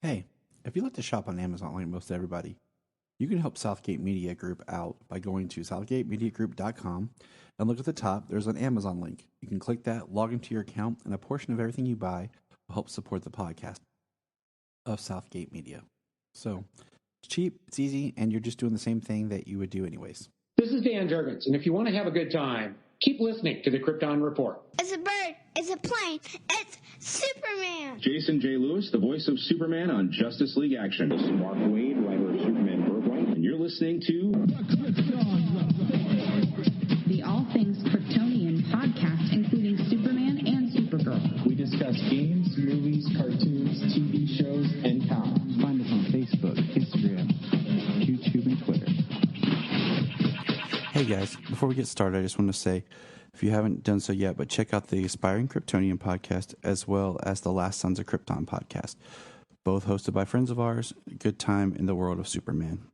Hey, if you like to shop on Amazon like most everybody, you can help Southgate Media Group out by going to southgatemediagroup.com and look at the top. There's an Amazon link. You can click that, log into your account, and a portion of everything you buy will help support the podcast of Southgate Media. So it's cheap, it's easy, and you're just doing the same thing that you would do anyways. This is Dan Jurgens, and if you want to have a good time, keep listening to the Krypton Report. It's a bird. It's a plane. It's Superman. Jason J. Lewis, the voice of Superman on Justice League Action. This is Mark Wade, writer of Superman Birthright, and you're listening to the All Things Kryptonian podcast, including Superman and Supergirl. We discuss games, movies, cartoons, TV shows, and comics. Find us on Facebook, Instagram, YouTube, and Twitter. Hey guys, before we get started, I just want to say, if you haven't done so yet, but check out the Aspiring Kryptonian podcast as well as the Last Sons of Krypton podcast, both hosted by friends of ours. Good time in the world of Superman.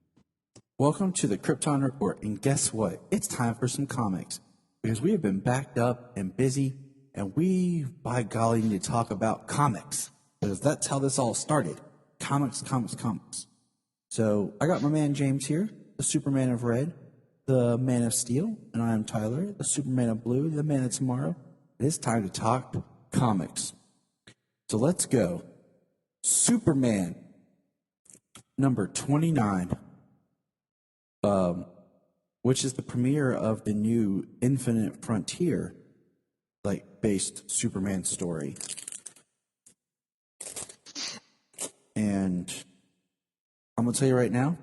Welcome to the Krypton Report, and guess what? It's time for some comics, because we have been backed up and busy, and we, by golly, need to talk about comics, because that's how this all started. Comics. So I got my man James here, the Superman of Red, the Man of Steel, and I am Tyler, the Superman of Blue, the Man of Tomorrow. It is time to talk comics. So let's go. Superman, number 29, which is the premiere of the new Infinite Frontier, based Superman story. And I'm going to tell you right now,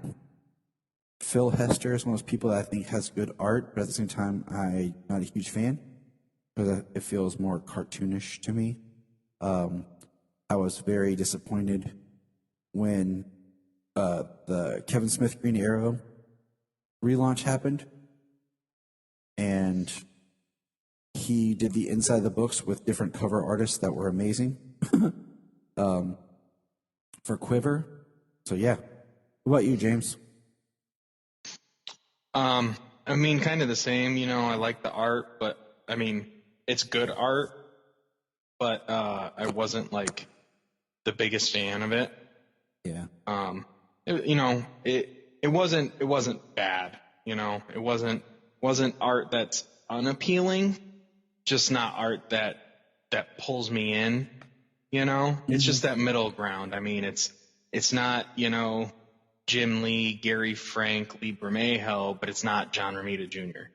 Phil Hester is one of those people that I think has good art, but at the same time, I'm not a huge fan because it feels more cartoonish to me. I was very disappointed when the Kevin Smith Green Arrow relaunch happened, and he did the inside of the books with different cover artists that were amazing for Quiver. So yeah, what about you, James? I mean, kind of the same, I like the art, but I mean, it's good art, but, I wasn't the biggest fan of it. Yeah. It wasn't bad, it wasn't art that's unappealing, just not art that pulls me in, Mm-hmm. It's just that middle ground. I mean, it's not, Jim Lee, Gary Frank, Lee Bermejo, but it's not John Romita Jr.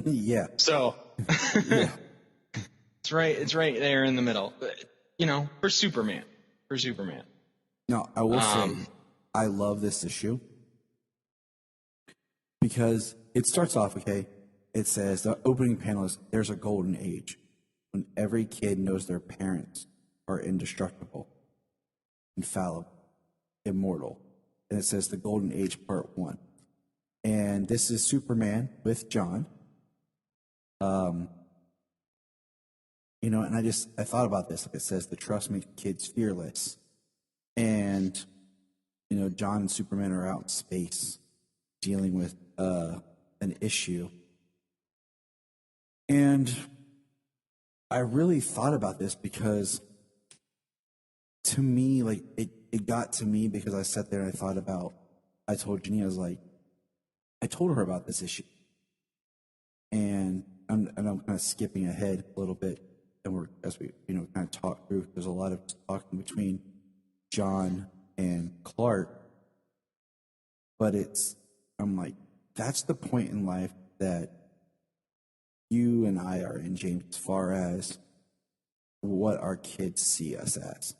Yeah. So yeah. It's right there in the middle. For Superman. No, I will say I love this issue because it starts off, okay, it says the opening panel is there's a golden age when every kid knows their parents are indestructible, infallible, immortal. And it says the Golden Age Part 1. And this is Superman with John. And I thought about this. It says the trust makes kids fearless. And, John and Superman are out in space dealing with an issue. And I really thought about this because to me, it got to me because I sat there and I told Janine, I told her about this issue. And I'm kind of skipping ahead a little bit, and as we kind of talk through, there's a lot of talking between John and Clark. But I'm like, that's the point in life that you and I are in, James, as far as what our kids see us as.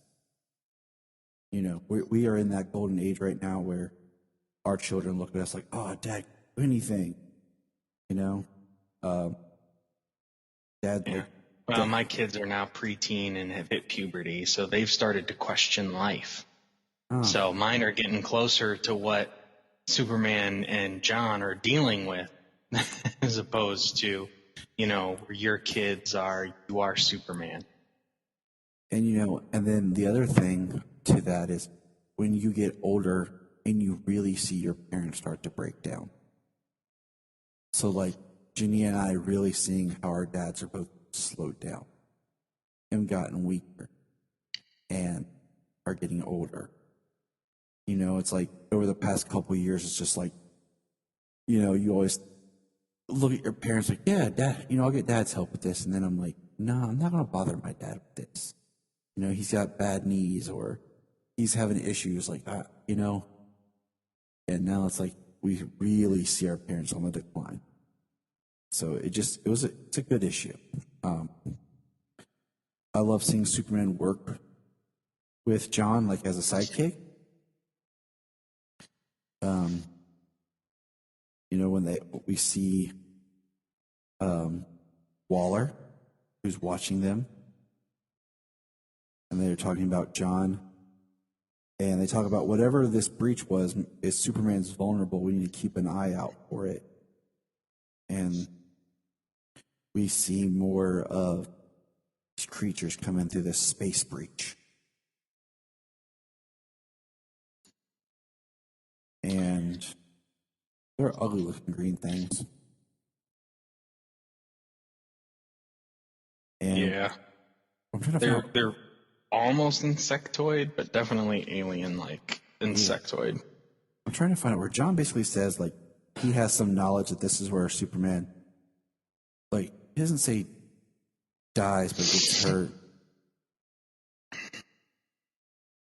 We are in that golden age right now where our children look at us like, oh, Dad, do anything. Dad. Yeah. Well, my kids are now preteen and have hit puberty, so they've started to question life. Oh. So mine are getting closer to what Superman and John are dealing with as opposed to, where your kids are, you are Superman. And, and then the other thing to that is when you get older and you really see your parents start to break down. So Ginny and I really seeing how our dads are both slowed down and gotten weaker and are getting older. You know, it's like over the past couple of years, it's just like, you know, you always look at your parents like, yeah, dad, you know, I'll get dad's help with this. And then I'm like, no, I'm not going to bother my dad with this. You know, he's got bad knees or he's having issues like that, you know. And now it's like we really see our parents on the decline. So it's a good issue. I love seeing Superman work with John, like as a sidekick. You know, when we see Waller, who's watching them, and they're talking about John, and they talk about whatever this breach was, if Superman's vulnerable, we need to keep an eye out for it. And we see more of these creatures coming through this space breach. And they're ugly looking green things. And yeah. I'm trying to they're almost insectoid, but definitely alien-like insectoid. I'm trying to find out where John basically says, like, he has some knowledge that this is where Superman, like, he doesn't say dies, but gets hurt.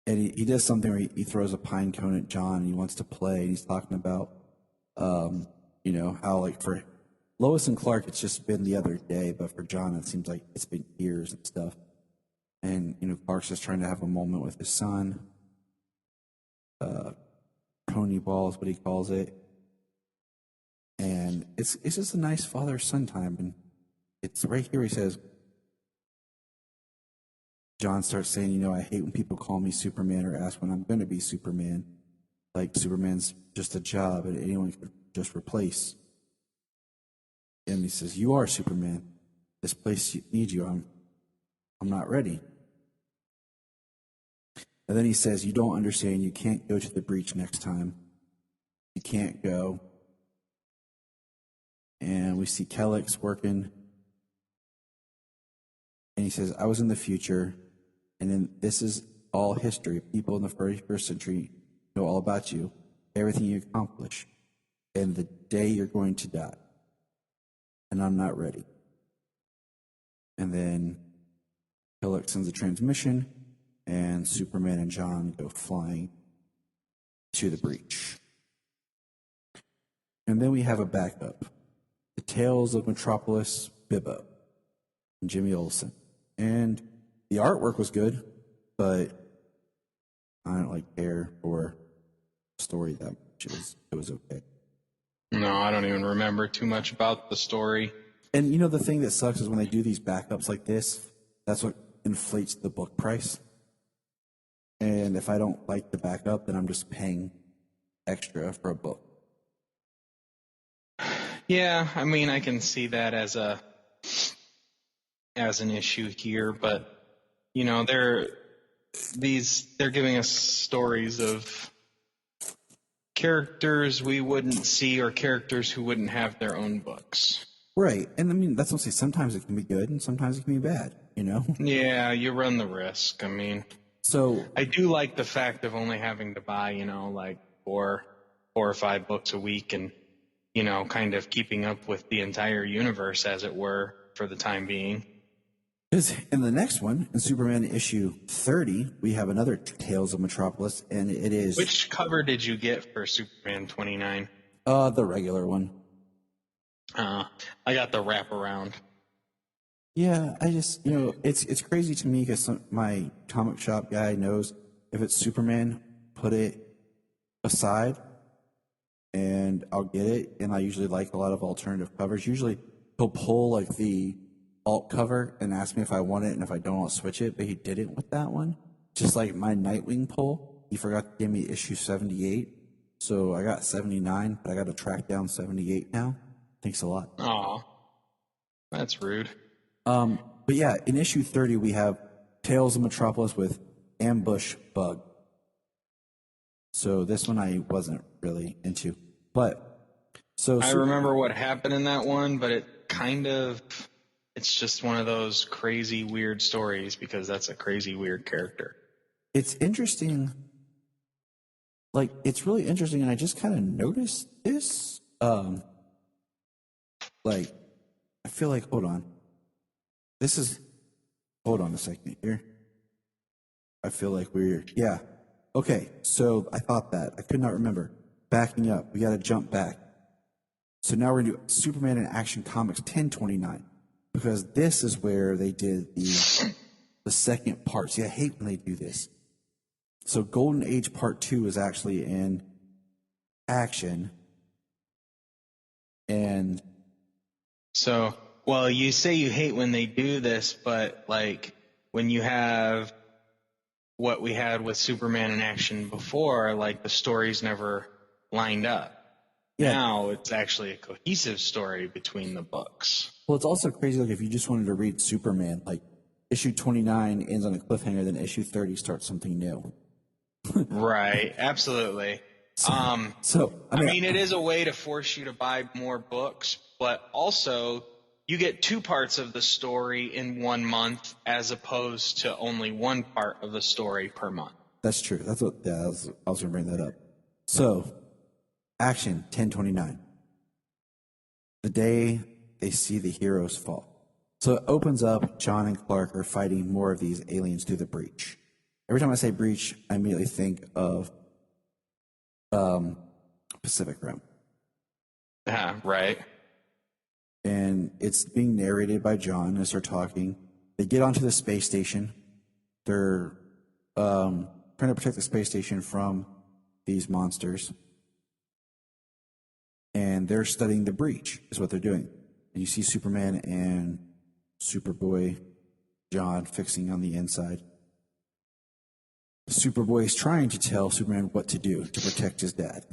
And he does something where he throws a pine cone at John and he wants to play. And he's talking about, you know, how, like, for Lois and Clark, it's just been the other day, but for John, it seems like it's been years and stuff. And, you know, Clark's just trying to have a moment with his son. Pony ball is what he calls it. And it's just a nice father-son time. And it's right here he says, John starts saying, you know, I hate when people call me Superman or ask when I'm going to be Superman. Like, Superman's just a job and anyone could just replace. And he says, you are Superman. This place needs you. I'm not ready. And then he says, you don't understand. You can't go to the breach next time. You can't go. And we see Kellex working. And he says, I was in the future. And then this is all history. People in the 31st century know all about you, everything you accomplish, and the day you're going to die. And I'm not ready. And then Kellex sends a transmission, and Superman and John go flying to the breach. And then we have a backup. The Tales of Metropolis, Bibbo, and Jimmy Olsen. And the artwork was good, but I don't like care for story that much. It was okay. No, I don't even remember too much about the story. And you know, the thing that sucks is when they do these backups like this, that's what inflates the book price. And if I don't like the backup, then I'm just paying extra for a book. Yeah, I mean, I can see that as an issue here, but you know, they're giving us stories of characters we wouldn't see or characters who wouldn't have their own books. Right. And I mean, that's what I'm saying. Sometimes it can be good and sometimes it can be bad, you know? Yeah, you run the risk. I mean, so I do like the fact of only having to buy, you know, like four or five books a week and, you know, kind of keeping up with the entire universe, as it were, for the time being. Because in the next one, in Superman issue 30, we have another Tales of Metropolis, and it is... Which cover did you get for Superman 29? The regular one. I got the wraparound. Yeah, I just, you know, it's crazy to me because my comic shop guy knows if it's Superman, put it aside, and I'll get it. And I usually like a lot of alternative covers. Usually he'll pull like the alt cover and ask me if I want it, and if I don't, I'll switch it. But he didn't with that one. Just like my Nightwing pull, he forgot to give me issue 78. So I got 79, but I got to track down 78 now. Thanks a lot. Aw, that's rude. But yeah, in issue 30, we have Tales of Metropolis with Ambush Bug. So this one I wasn't really into. But, so... I remember what happened in that one, but it's just one of those crazy, weird stories because that's a crazy, weird character. It's interesting like, it's really interesting, and I just kind of noticed this. Like, I feel like, hold on. Hold on a second here. I feel like yeah. Okay, so I thought that. I could not remember. Backing up, we got to jump back. So now we're going to do Superman in Action Comics 1029, because this is where they did the second part. See, I hate when they do this. So Golden Age Part 2 is actually in Action. And so, well, you say you hate when they do this, but like when you have what we had with Superman in Action before, like the stories never lined up. Yeah. Now it's actually a cohesive story between the books. Well, it's also crazy, like if you just wanted to read Superman, like issue 29 ends on a cliffhanger, then issue 30 starts something new. Right, absolutely. I mean, it is a way to force you to buy more books, but also you get two parts of the story in 1 month as opposed to only one part of the story per month. That's true. I was going to bring that up. So, Action 1029. The day they see the heroes fall. So it opens up, John and Clark are fighting more of these aliens through the breach. Every time I say breach, I immediately think of Pacific Rim. Right. And it's being narrated by John as they're talking. They get onto the space station. They're trying to protect the space station from these monsters. And they're studying the breach, is what they're doing. And you see Superman and Superboy, John, fixing on the inside. Superboy is trying to tell Superman what to do to protect his dad.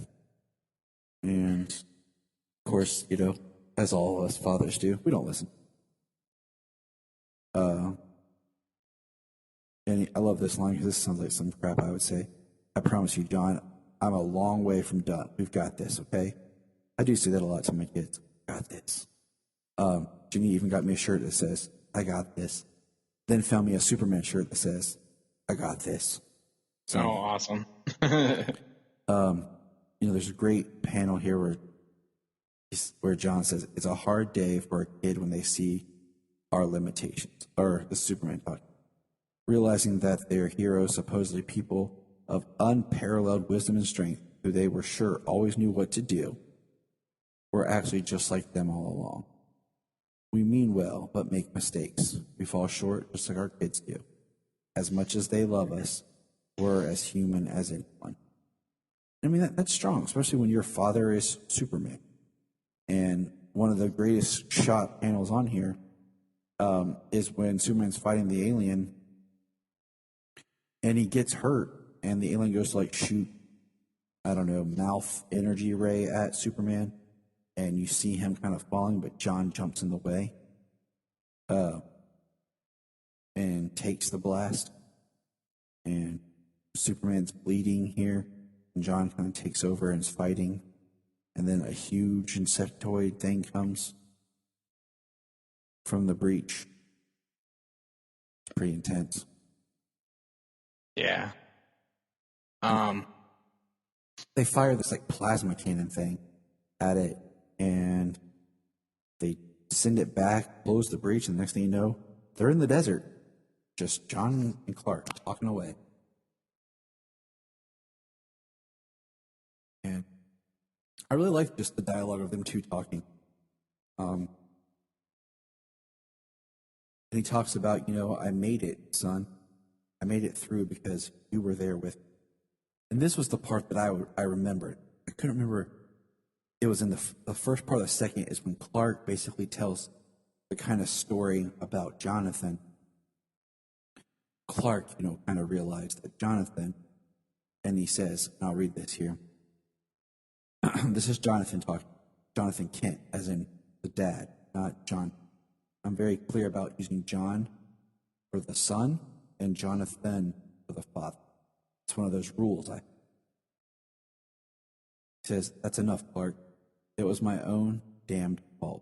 And, of course, you know, as all of us fathers do, we don't listen. And I love this line because this sounds like some crap I would say. I promise you, John, I'm a long way from done. We've got this, okay? I do say that a lot to my kids. Got this. Ginny even got me a shirt that says, I got this. Then found me a Superman shirt that says, I got this. So, awesome. You know, there's a great panel here where John says, it's a hard day for a kid when they see our limitations, or the Superman talking. Realizing that they're heroes, supposedly people of unparalleled wisdom and strength, who they were sure always knew what to do, were actually just like them all along. We mean well, but make mistakes. We fall short just like our kids do. As much as they love us, we're as human as anyone. I mean, that's strong, especially when your father is Superman. And one of the greatest shot panels on here is when Superman's fighting the alien and he gets hurt and the alien goes to like shoot, I don't know, mouth energy ray at Superman. And you see him kind of falling, but John jumps in the way and takes the blast. And Superman's bleeding here, and John kind of takes over and is fighting. And then a huge insectoid thing comes from the breach. It's pretty intense. Yeah. They fire this like plasma cannon thing at it, and they send it back, blows the breach, and the next thing you know, they're in the desert. Just John and Clark talking away. And I really like just the dialogue of them two talking. And he talks about, you know, I made it, son. I made it through because you were there with me. And this was the part that I remembered. I couldn't remember. It was in the first part of the second is when Clark basically tells the kind of story about Jonathan. Clark, you know, kind of realized that Jonathan, and he says, and I'll read this here. This is Jonathan talking. Jonathan Kent, as in the dad, not John. I'm very clear about using John for the son and Jonathan for the father. It's one of those rules. He says, that's enough, Clark. It was my own damned fault.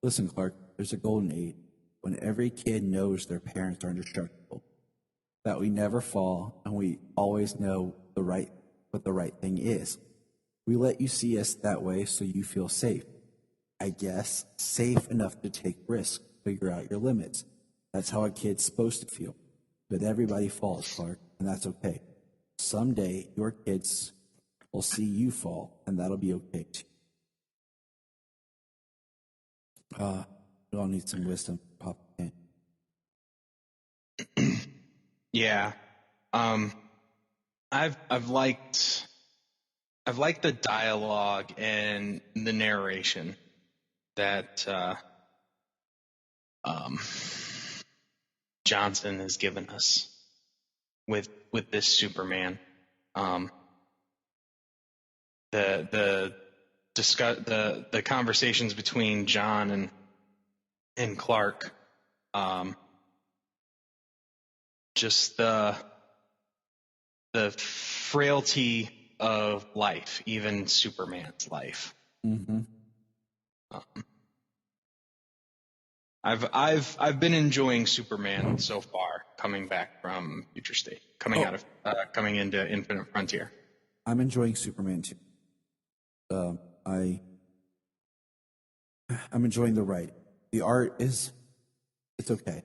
Listen, Clark, there's a golden age when every kid knows their parents are indestructible, that we never fall and we always know the right what the right thing is. We let you see us that way so you feel safe. I guess safe enough to take risks, figure out your limits. That's how a kid's supposed to feel. But everybody falls, Clark, and that's okay. Someday your kids will see you fall, and that'll be okay too. We all need some wisdom, Papa. Yeah. I've liked the dialogue and the narration that Johnson has given us with this Superman. The conversations between John and Clark, just the frailty of life, even Superman's life. Mm-hmm. I've been enjoying Superman so far, coming back from Future State, coming into Infinite Frontier. I'm enjoying Superman too. I'm enjoying the writing. The art it's okay.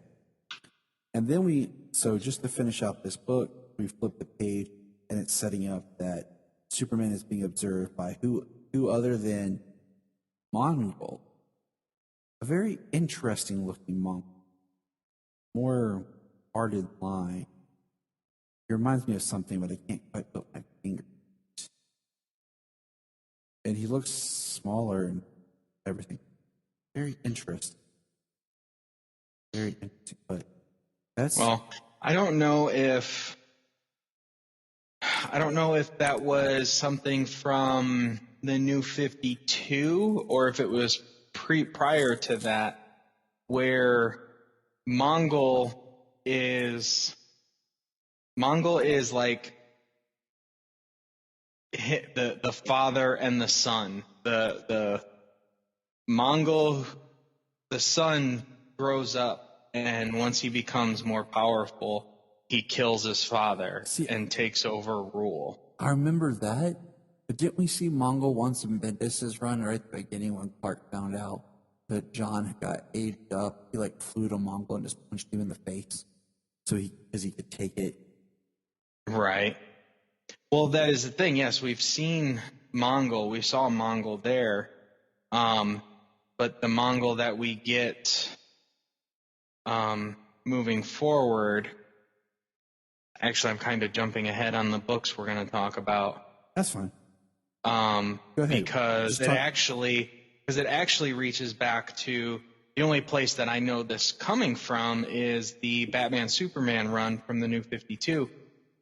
And then just to finish out this book, we flip the page and it's setting up that Superman is being observed by who other than Mongol. A very interesting looking Mongol. More hearted line. It reminds me of something, but I can't quite put my finger. And he looks smaller and everything. Very interesting. Very interesting. But I don't know if that was something from the New 52 or if it was prior to that, where Mongol is like the father and the son. The Mongol, the son grows up, and once he becomes more powerful, he kills his father and takes over rule. I remember that, but didn't we see Mongol once in Bendis's run right at the beginning when Clark found out that John got aged up? He flew to Mongol and just punched him in the face, because he could take it. Right. Well, that is the thing. Yes, we've seen Mongol. We saw Mongol there, but the Mongol that we get moving forward. Actually, I'm kind of jumping ahead on the books we're going to talk about. That's fine. Go ahead. Because it actually reaches back to the only place that I know this coming from is the Batman Superman run from the New 52,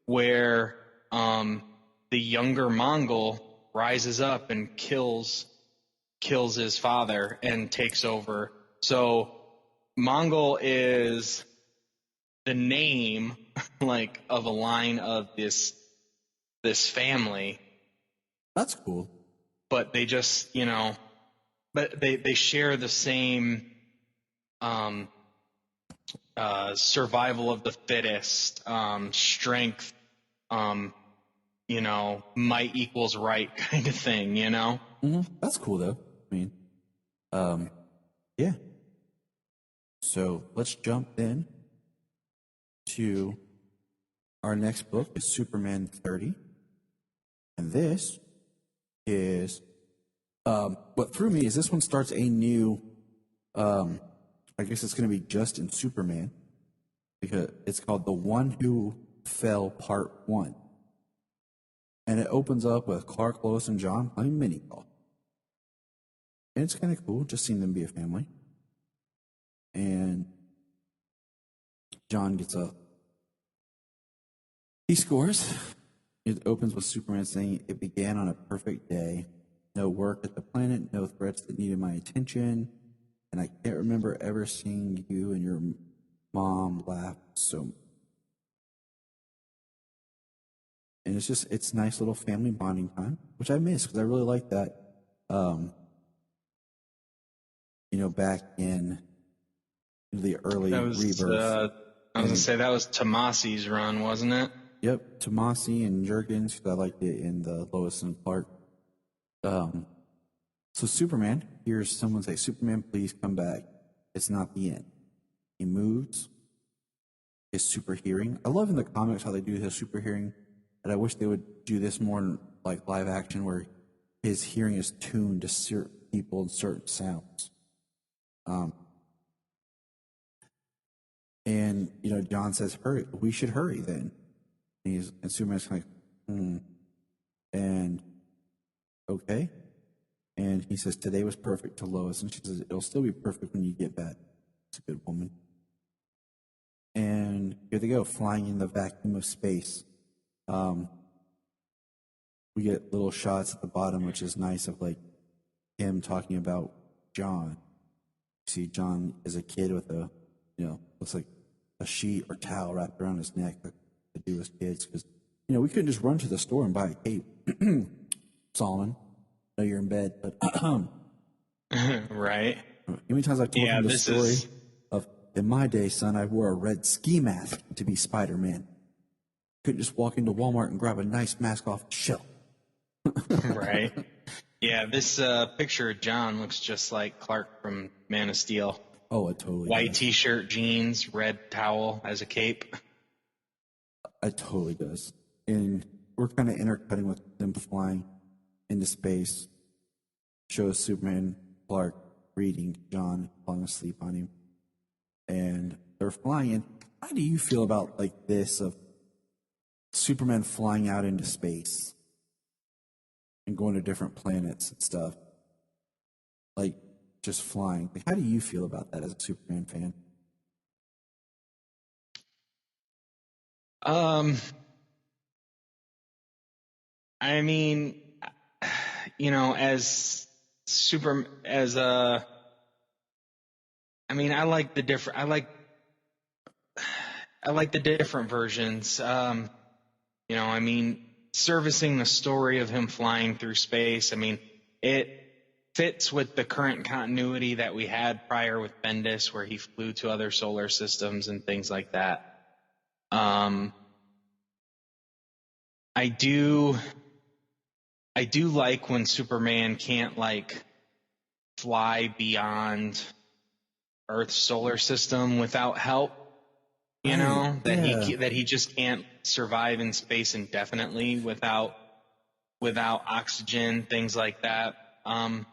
where the younger Mongol rises up and kills his father and takes over. So Mongol is the name of a line of this family. That's cool. But they just, but they share the same survival of the fittest, strength, might equals right kind of thing, Mm-hmm. That's cool though. I mean, yeah. So let's jump in to our next book is Superman 30. And this is, what threw me is this one starts a new, I guess it's going to be just in Superman, because it's called The One Who Fell Part 1. And it opens up with Clark, Lois, and John playing mini golf. And it's kind of cool, just seeing them be a family. And John gets up. He scores. It opens with Superman saying, "It began on a perfect day. No work at the planet, no threats that needed my attention. And I can't remember ever seeing you and your mom laugh so much." And it's nice little family bonding time, which I miss because I really like that. Back in the early Rebirth. I was going to say that was Tomasi's run, wasn't it? Yep, Tomasi and Jurgens, because I liked it in the Lois and Clark. So Superman hears someone say, "Superman, please come back. It's not the end." He moves. His super hearing. I love in the comics how they do his super hearing, and I wish they would do this more in like live action, where his hearing is tuned to certain people and certain sounds. And John says, "Hurry, we should hurry then." And Superman's kind of like, and okay. And he says, "Today was perfect" to Lois, and she says, "It'll still be perfect when you get back." It's a good woman. And here they go, flying in the vacuum of space. We get little shots at the bottom, which is nice, of like him talking about John. You see John as a kid with a, looks like a sheet or towel wrapped around his neck to do as kids, because we couldn't just run to the store and buy a cape. Solomon, I know you're in bed, but right. How many times I've told him the story of, in my day, son, I wore a red ski mask to be Spider-Man. Couldn't just walk into Walmart and grab a nice mask off the shelf. Right. Yeah, this picture of John looks just like Clark from Man of Steel. Oh, it totally White does. T-shirt, jeans, red towel as a cape. It totally does. And we're kind of intercutting with them flying into space. Shows Superman, Clark reading John, falling asleep on him. And they're flying in. How do you feel about like this, of Superman flying out into space and going to different planets and stuff? Like, just flying. Like, how do you feel about that as a Superman fan? I mean, I like the different. I like the different versions. Servicing the story of him flying through space. It fits with the current continuity that we had prior with Bendis, where he flew to other solar systems and things like that. I do like when Superman can't like fly beyond Earth's solar system without help. That he just can't survive in space indefinitely without oxygen, things like that. Well,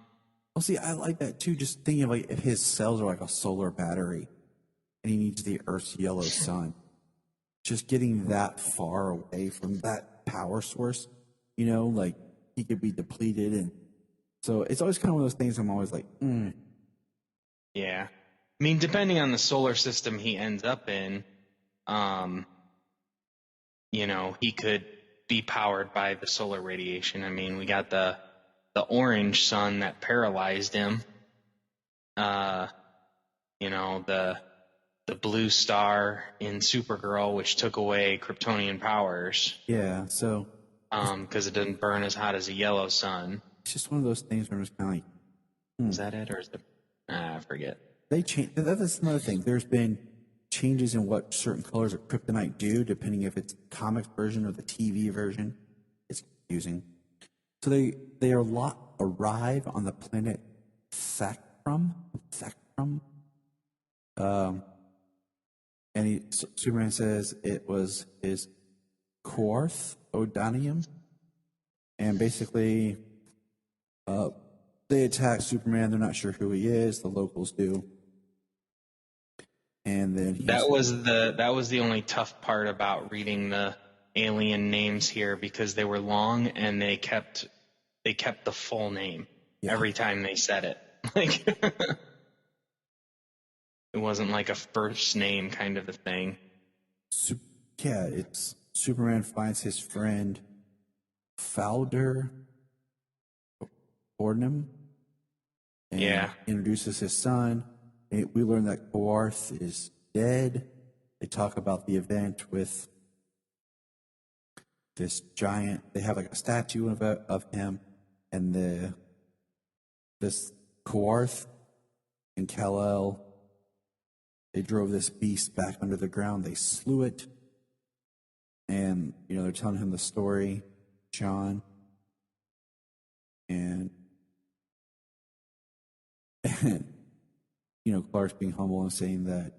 see, I like that too. Just thinking of like if his cells are like a solar battery, and he needs the Earth's yellow sun, just getting that far away from that power source, like he could be depleted, and so it's always kind of one of those things. I'm always like, Yeah, depending on the solar system he ends up in, he could be powered by the solar radiation. We got the orange sun that paralyzed him. The blue star in Supergirl, which took away Kryptonian powers. Yeah, so because it didn't burn as hot as a yellow sun. It's just one of those things where I'm just kind of like, Is that it, or is it? I forget. They change. That's another thing. There's been changes in what certain colors of kryptonite do, depending if it's the comic version or the TV version. It's confusing. So they arrive on the planet Thakrum. And Superman says it was his Quarth Odanium, and basically, they attack Superman. They're not sure who he is. The locals do, and then that was the only tough part about reading the alien names here, because they were long and they kept the full name every time they said it. Like it wasn't like a first name kind of a thing. It's Superman finds his friend Fowler Ordnum and introduces his son. And we learn that Quarth is dead. They talk about the event with this giant. They have like a statue of him, and this Quarth and Kal-El. They drove this beast back under the ground. They slew it. And, they're telling him the story, John. And Clark's being humble and saying that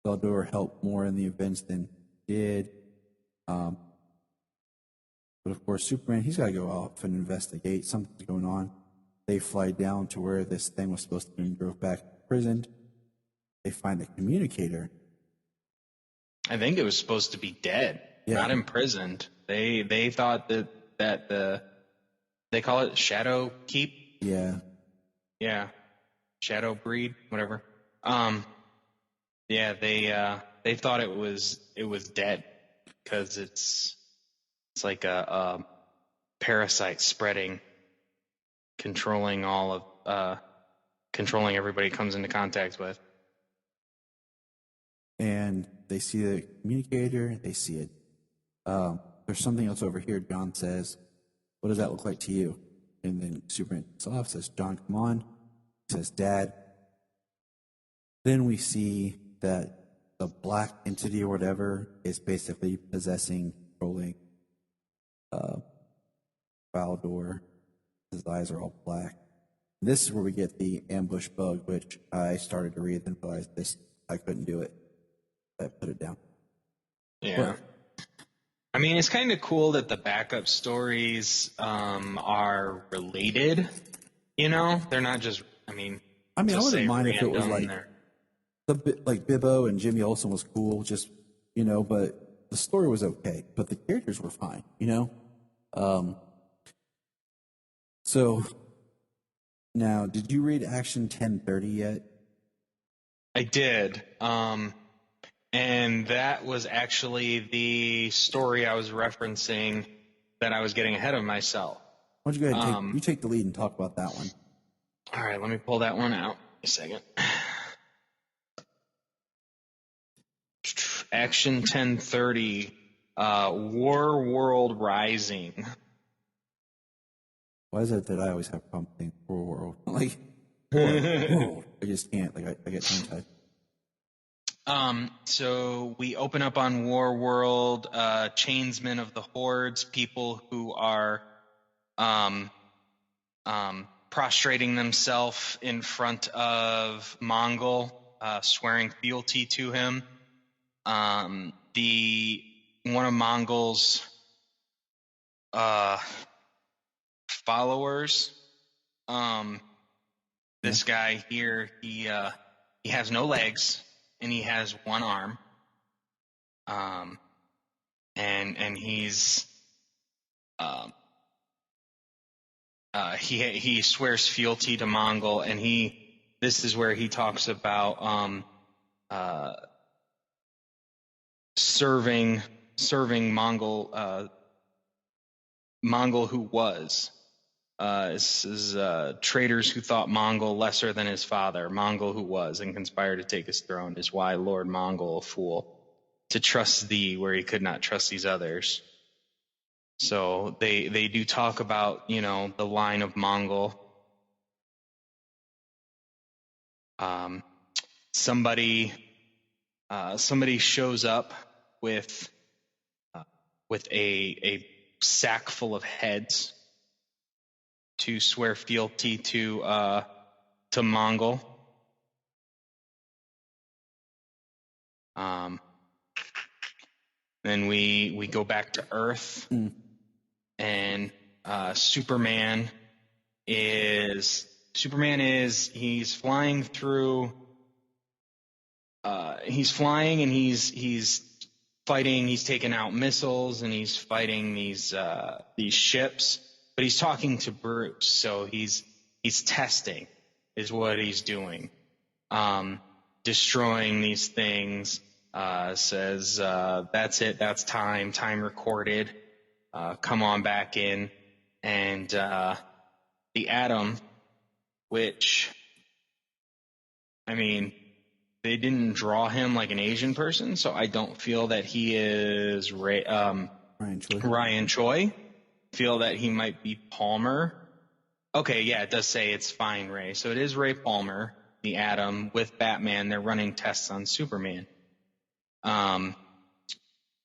Valdor helped more in the events than he did. But of course, Superman, he's got to go off and investigate. Something's going on. They fly down to where this thing was supposed to be and drove back to prison. They find the communicator. I think it was supposed to be dead, not imprisoned. They thought that they call it shadow keep. Yeah. Yeah. Shadow breed, whatever. They thought it was dead because it's like a parasite spreading, controlling controlling everybody it comes into contact with. And they see the communicator, they see it. There's something else over here, John says. What does that look like to you? And then Superman takes off, says, John, come on. He says, Dad. Then we see that the black entity or whatever is basically possessing, controlling Valdor. His eyes are all black. This is where we get the ambush bug, which I started to read and realized I couldn't do it. I put it down. Yeah. But, I mean, it's kind of cool that the backup stories are related. They're not just. I wouldn't mind if it was like Bibbo and Jimmy Olsen was cool, just but the story was okay, but the characters were fine. So now, did you read Action 1030 yet? I did. And that was actually the story I was referencing that I was getting ahead of myself. Why don't you go ahead and take the lead and talk about that one? All right, let me pull that one out. A second. Action 1030, War World Rising. Why is it that I always have a problem saying War World? Like, I just can't. Like, I get tongue-tied. So we open up on War World, chainsmen of the hordes, people who are prostrating themselves in front of Mongol, swearing fealty to him. One of Mongol's followers, this guy here, he has no legs. And he has one arm, and he's he swears fealty to Mongol, and this is where he talks about serving Mongol who was. This is traitors who thought Mongol lesser than his father, Mongol who was, and conspired to take his throne, is why Lord Mongol, a fool, to trust thee where he could not trust these others. So they do talk about, the line of Mongol. Somebody shows up with a sack full of heads to swear fealty to Mongol. Then we go back to Earth, and Superman is he's flying through. He's flying and he's fighting. He's taking out missiles and he's fighting these ships. But he's talking to Bruce, so he's testing, is what he's doing. Destroying these things. Says that's it. That's time recorded. Come on back in, and the Atom, which, I mean, they didn't draw him like an Asian person, so I don't feel that he is Ryan Choi. Feel that he might be Palmer. Okay, yeah, it does say it's fine, Ray. So it is Ray Palmer, the Atom, with Batman. They're running tests on Superman.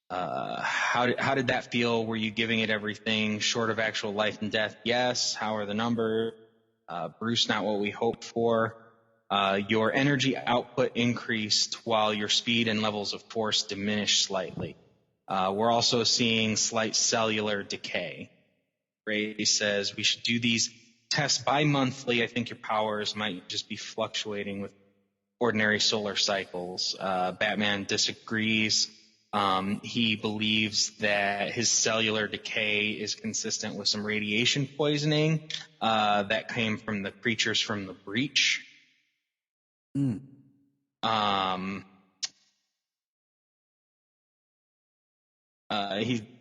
How did that feel? Were you giving it everything short of actual life and death? Yes. How are the numbers? Bruce, not what we hoped for. Your energy output increased while your speed and levels of force diminished slightly. We're also seeing slight cellular decay. Ray says we should do these tests bi-monthly. I think your powers might just be fluctuating with ordinary solar cycles. Batman disagrees. He believes that his cellular decay is consistent with some radiation poisoning that came from the creatures from the breach.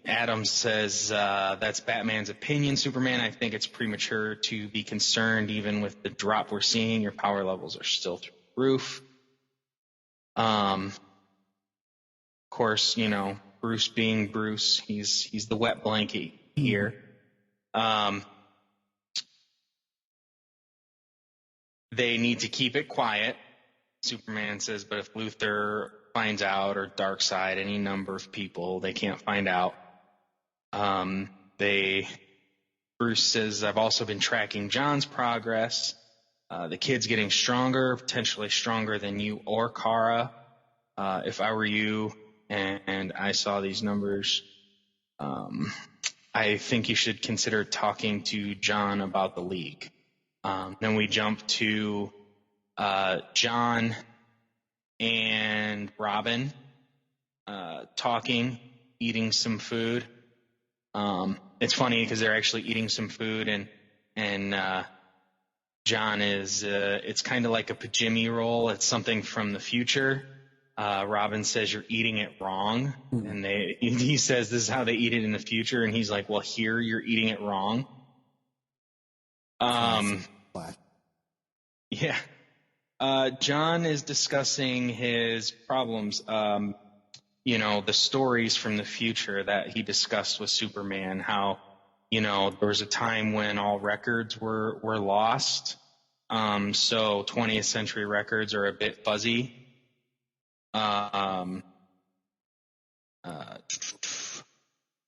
Adams says that's Batman's opinion, Superman. I think it's premature to be concerned. Even with the drop we're seeing, your power levels are still through the roof. Of course, Bruce being Bruce, he's the wet blanket here. They need to keep it quiet, Superman says, but if Luthor finds out, or Darkseid, any number of people, they can't find out. Bruce says, I've also been tracking John's progress. The kid's getting stronger, potentially stronger than you or Kara. If I were you and I saw these numbers, I think you should consider talking to John about the League. Then we jump to John and Robin talking, eating some food. It's funny because they're actually eating some food, and John is it's kind of like a pajimmy roll. It's something from the future. Robin says you're eating it wrong, and he says this is how they eat it in the future, and he's like, well, here you're eating it wrong. Yeah. John is discussing his problems, the stories from the future that he discussed with Superman, how, there was a time when all records were lost. So 20th century records are a bit fuzzy.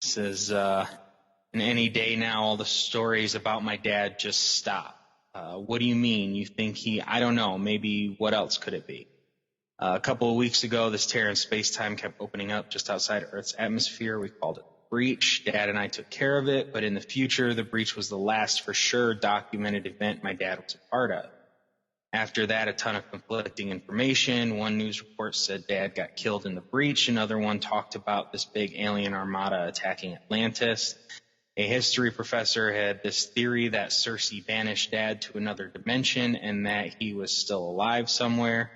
Says, in any day now, all the stories about my dad just stop. What do you mean? You think I don't know, maybe what else could it be? A couple of weeks ago, this tear in space-time kept opening up just outside Earth's atmosphere. We called it breach. Dad and I took care of it, but in the future, the breach was the last for sure documented event my dad was a part of. After that, a ton of conflicting information. One news report said Dad got killed in the breach. Another one talked about this big alien armada attacking Atlantis. A history professor had this theory that Cersei banished Dad to another dimension and that he was still alive somewhere.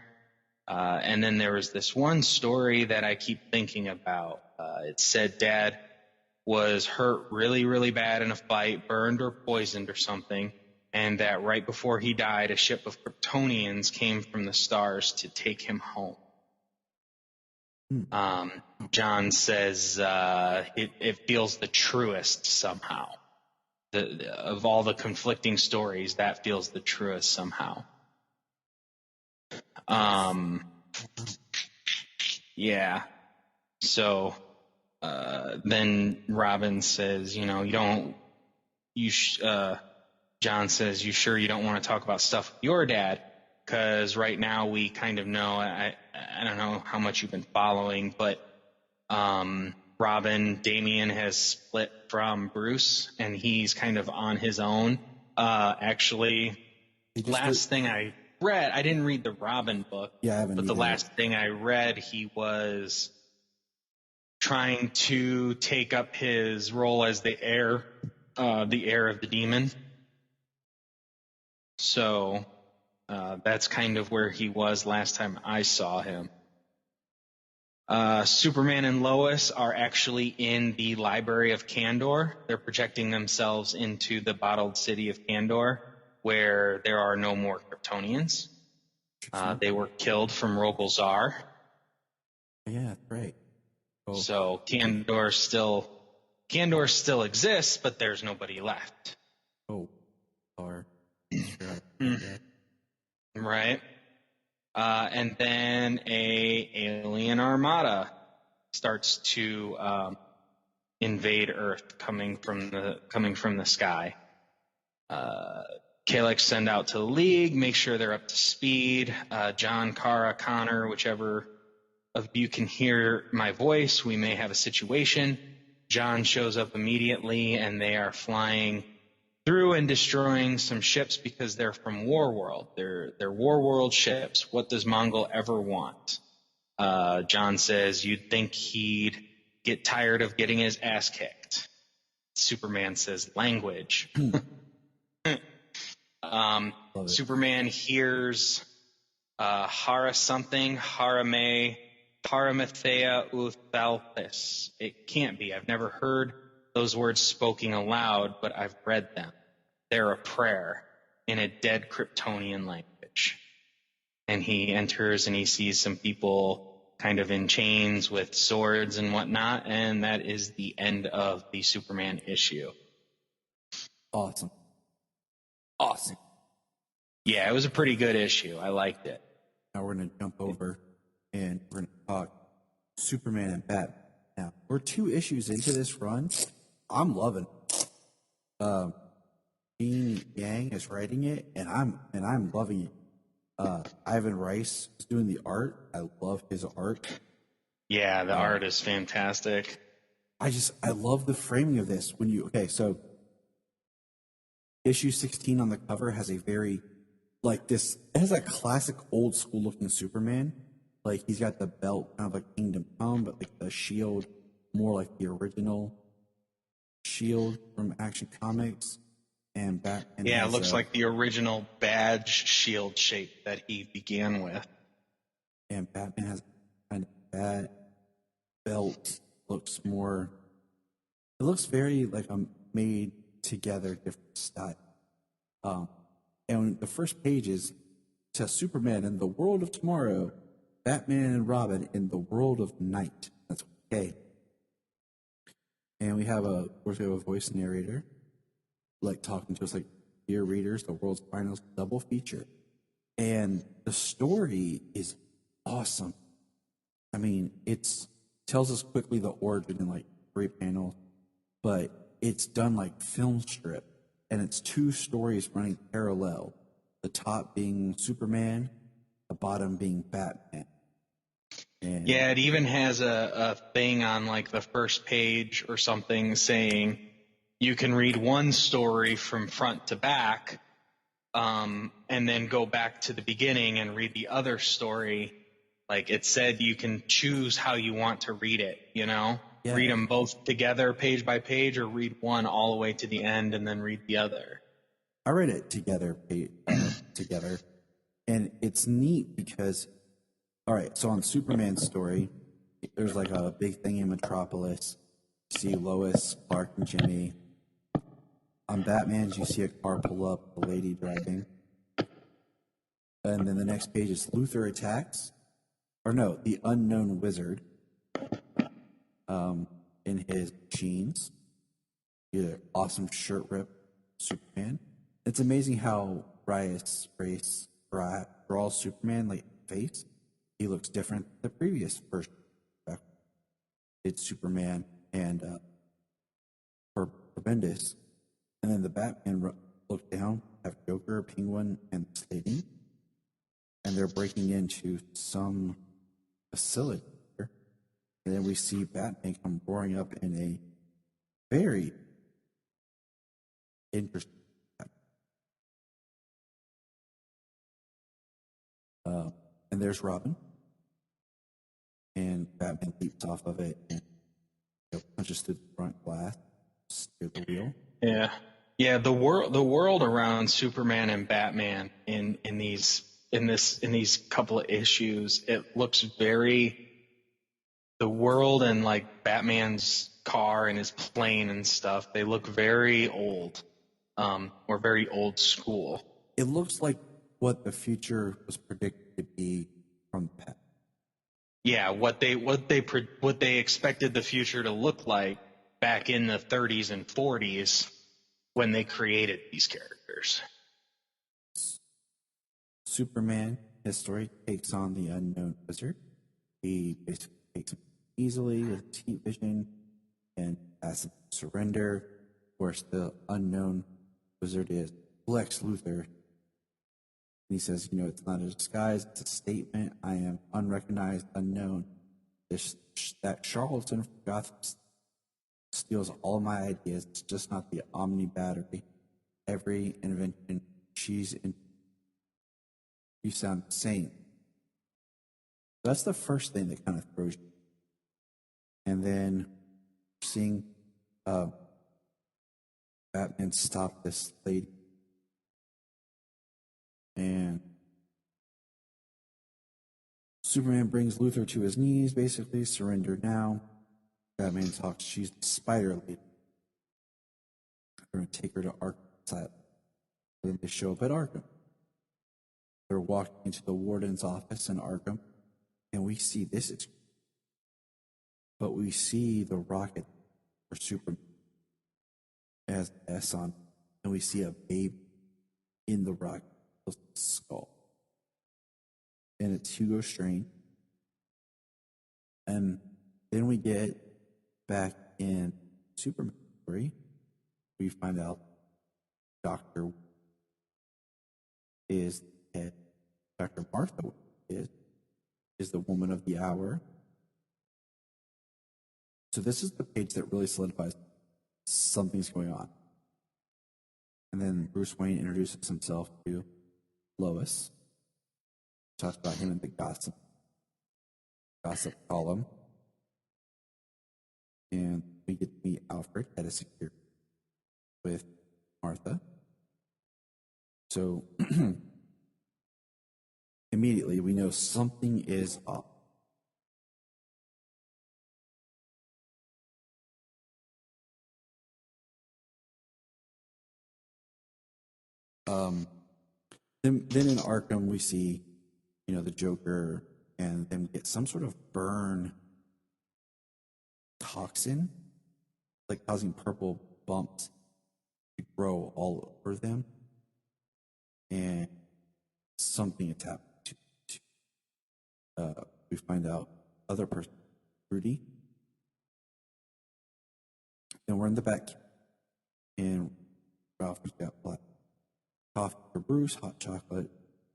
And then there was this one story that I keep thinking about. It said Dad was hurt really, really bad in a fight, burned or poisoned or something, and that right before he died, a ship of Kryptonians came from the stars to take him home. John says it feels the truest somehow. Of all the conflicting stories, that feels the truest somehow. Yeah. So then Robin says, John says, you sure you don't want to talk about stuff with your dad? Because right now we kind of know, I don't know how much you've been following, but Damian has split from Bruce, and he's kind of on his own. Actually, last thing I read, I didn't read the Robin book, but the last thing I read, he was trying to take up his role as the heir of the demon. So that's kind of where he was last time I saw him. Superman and Lois are actually in the Library of Kandor. They're projecting themselves into the bottled city of Kandor, where there are no more Kryptonians. They were killed from Rogol Zar. Yeah, that's right. Cool. So Kandor still exists, but there's nobody left. Oh, or right. And then a alien armada. starts to invade Earth coming from the sky. Kalex send out to the League, make sure they're up to speed. John, Kara, Connor, whichever of you can hear my voice, we may have a situation. John shows up immediately, and they are flying through and destroying some ships because they're from Warworld. They're Warworld ships. What does Mongol ever want? John says you'd think he'd get tired of getting his ass kicked. Superman says language. Superman hears Hara something, Haramathea Uthalpis. It can't be. I've never heard those words spoken aloud, but I've read them. They're a prayer in a dead Kryptonian language. And he enters and he sees some people kind of in chains with swords and whatnot, and that is the end of the Superman issue. Awesome. Yeah, it was a pretty good issue. I liked it. Now we're going to jump over and we're going to talk Superman and Batman. Now, we're 2 issues into this run. I'm loving it. Dean Yang is writing it, and I'm loving it. Ivan Rice is doing the art. I love his art. Yeah, the art is fantastic. I love the framing of this. So issue 16 on the cover has a very, like this, it has a classic old school looking Superman. Like he's got the belt, kind of like Kingdom Come, but like the shield, more like the original shield from Action Comics. And Batman. Yeah, it looks like the original badge shield shape that he began with. And Batman has kind of that belt. It looks very like a made together different style. And the first page is to Superman in the world of tomorrow, Batman and Robin in the world of night. That's okay. And we have a voice narrator, like talking to us, like, dear readers, the world's finest double feature. And the story is awesome. I mean, it tells us quickly the origin in like 3 panels, but it's done like film strip, and it's 2 stories running parallel. The top being Superman, the bottom being Batman. And yeah, it even has a thing on like the first page or something saying you can read one story from front to back, and then go back to the beginning and read the other story. Like it said, you can choose how you want to read it, Yeah. Read them both together page by page, or read one all the way to the end and then read the other. I read it together, and it's neat because, all right, so on Superman's story, there's like a big thing in Metropolis. You see Lois, Clark, and Jimmy. On Batman's, you see a car pull up, a lady driving. And then the next page is Luthor attacks. The unknown wizard in his jeans. Either awesome shirt rip Superman. It's amazing how Race draws Superman like face. He looks different than the previous version. It's Superman and for Bendis. And then the Batman look down, have Joker, Penguin, and Slady. And they're breaking into some facility. And then we see Batman come roaring up in a very interesting. And there's Robin. And Batman leaps off of it and punches through the front glass, steer the wheel. Yeah. Yeah, the world around Superman and Batman in these couple of issues, it looks very, the world and like Batman's car and his plane and stuff, they look very old, or very old school. It looks like what the future was predicted to be from the past. Yeah, what they expected the future to look like back in the 30s and 40s when they created these characters. Superman, his story takes on the unknown wizard. He basically takes him easily with heat vision and asks him to surrender. Of course, the unknown wizard is Lex Luthor. And he says, it's not a disguise, it's a statement. I am unrecognized, unknown. That charlatan from Gotham steals all my ideas. It's just not the Omni battery. Every invention she's in. You sound insane. That's the first thing that kind of throws you. And then seeing Batman stop this lady. And Superman brings Luthor to his knees, basically, surrender now. Batman talks, she's the spider lady. They're going to take her to Arkham Asylum. Then they show up at Arkham. They're walking into the warden's office in Arkham, and we see this. But we see the rocket for Superman as S on, and we see a baby in the rocket skull. And it's Hugo Strange. And then we get back in Superman story. We find out Dr. is the head. Dr. Martha is the woman of the hour. So this is the page that really solidifies something's going on. And then Bruce Wayne introduces himself to Lois. Talks about him in the gossip column. And we get to meet Alfred, head of security, with Martha. So immediately we know something is up. Then in Arkham we see, the Joker, and then get some sort of burn toxin, like causing purple bumps to grow all over them, and something is happening to we find out other person, Rudy. Then we're in the back, and Ralph has got black coffee for Bruce, hot chocolate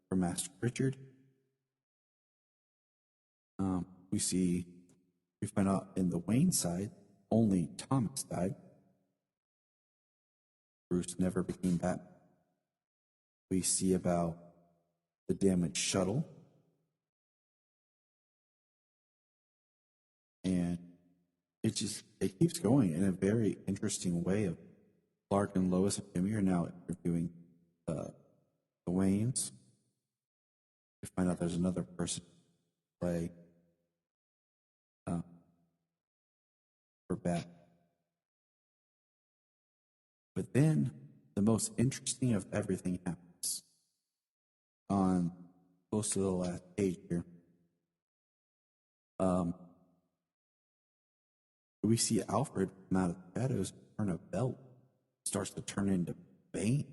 for Master Richard. We find out in the Wayne side, only Thomas died. Bruce never became Batman. We see about the damaged shuttle. And it keeps going in a very interesting way of Clark and Lois and Jimmy are now interviewing the Waynes. We find out there's another person to play for Bat. But then the most interesting of everything happens on close to the last page here. We see Alfred come out of the shadows, turn a belt, starts to turn into Bane.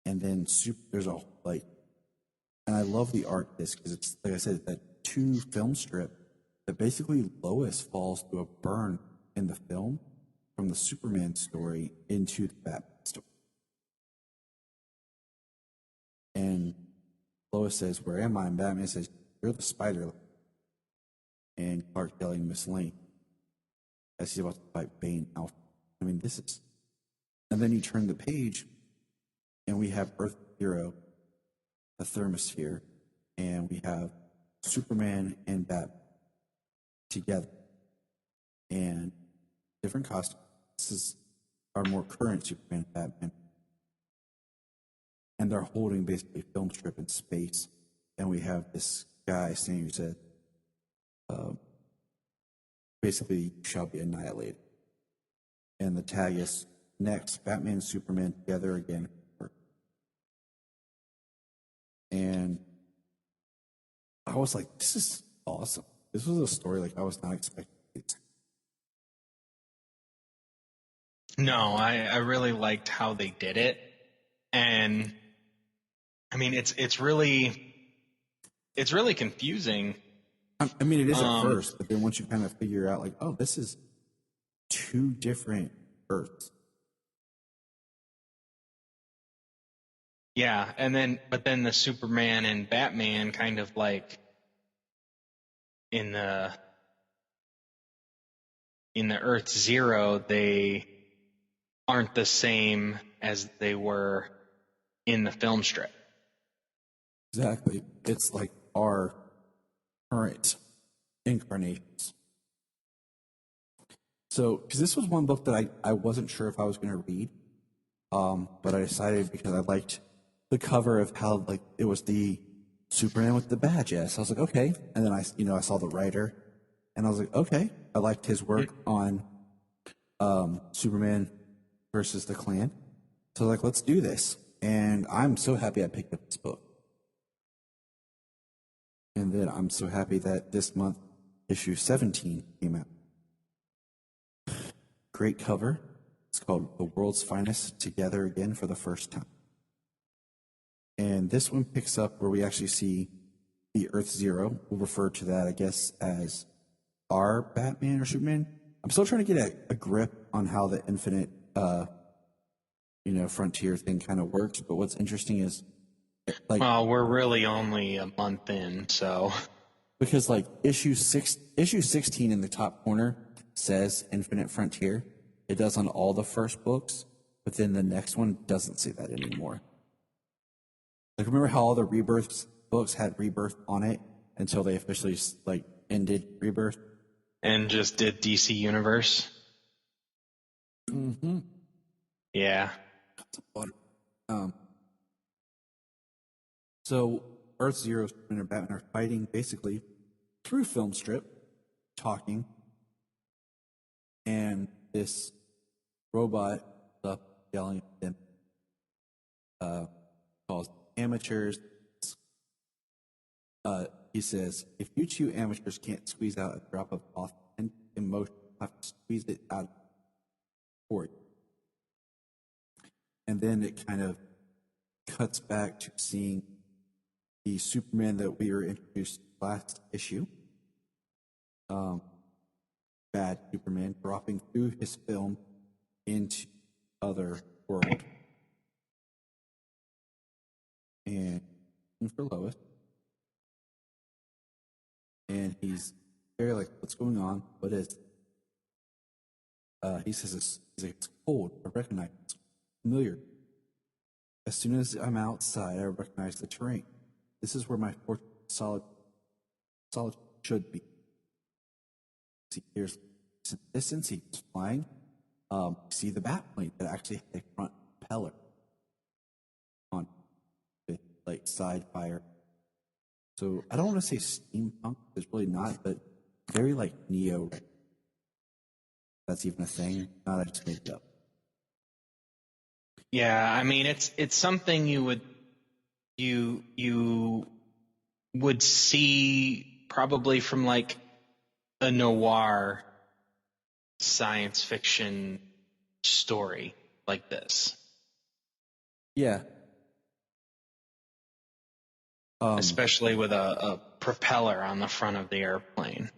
And then there's a, and I love the art of this because it's, like I said, that 2 film strip that basically Lois falls through a burn in the film from the Superman story into the Batman story. And Lois says, "Where am I?" And Batman says, "You're the spider." And Clark telling Miss Lane as he's about to fight Bane out. I mean, this is... And then you turn the page, and we have Earth Zero, a thermosphere, and we have Superman and Batman together. And different costumes. This is our more current Superman and Batman. And they're holding basically a film strip in space. And we have this guy saying who said, basically, you shall be annihilated. And the tag is next, Batman and Superman together again. And I was like, this is awesome. This was a story like I was not expecting. No, I really liked how they did it. And I mean, it's really confusing I mean, it is at first, but then once you kind of figure out, like, oh, this is two different Earths. Yeah, but then the Superman and Batman kind of like in the Earth Zero, they aren't the same as they were in the film strip. Exactly. It's like our current incarnations. So, because this was one book that I wasn't sure if I was going to read, but I decided because I liked the cover of how, like, it was the Superman with the badge. Yes, I was like, okay. And then I saw the writer, and I was like, okay. I liked his work on Superman versus the Klan. So I was like, let's do this. And I'm so happy I picked up this book. And then I'm so happy that this month, issue 17 came out. Great cover. It's called The World's Finest Together Again for the First Time. And this one picks up where we actually see the Earth Zero. We'll refer to that, I guess, as our Batman or Superman. I'm still trying to get a grip on how the infinite, frontier thing kind of works. But what's interesting is, like, well, we're really only a month in, so because like issue 16 in the top corner says Infinite Frontier. It does on all the first books, but then the next one doesn't say that anymore. Like, remember how all the Rebirth books had Rebirth on it until they officially like ended Rebirth and just did DC Universe? Mm-hmm. Yeah. So Earth Zero and Batman are fighting basically through film strip, talking, and this robot up yelling at them, calls amateurs. He says, if you two amateurs can't squeeze out a drop of authentic emotion, you'll have to squeeze it out for you. And then it kind of cuts back to seeing the Superman that we were introduced last issue. Bad Superman dropping through his film into other world. And for Lois. And he's very like, what's going on? What is it? He says, it's cold. I recognize it. It's familiar. As soon as I'm outside, I recognize the terrain. This is where my solid should be. See, here's some distance. He's flying. See the bat plane that actually had a front propeller on with like side fire. So I don't want to say steampunk. It's really not, but very like neo. That's even a thing. Not I just made it up. Yeah, I mean it's something you would see probably from like a noir science fiction story like this. Yeah. Especially with a propeller on the front of the airplane.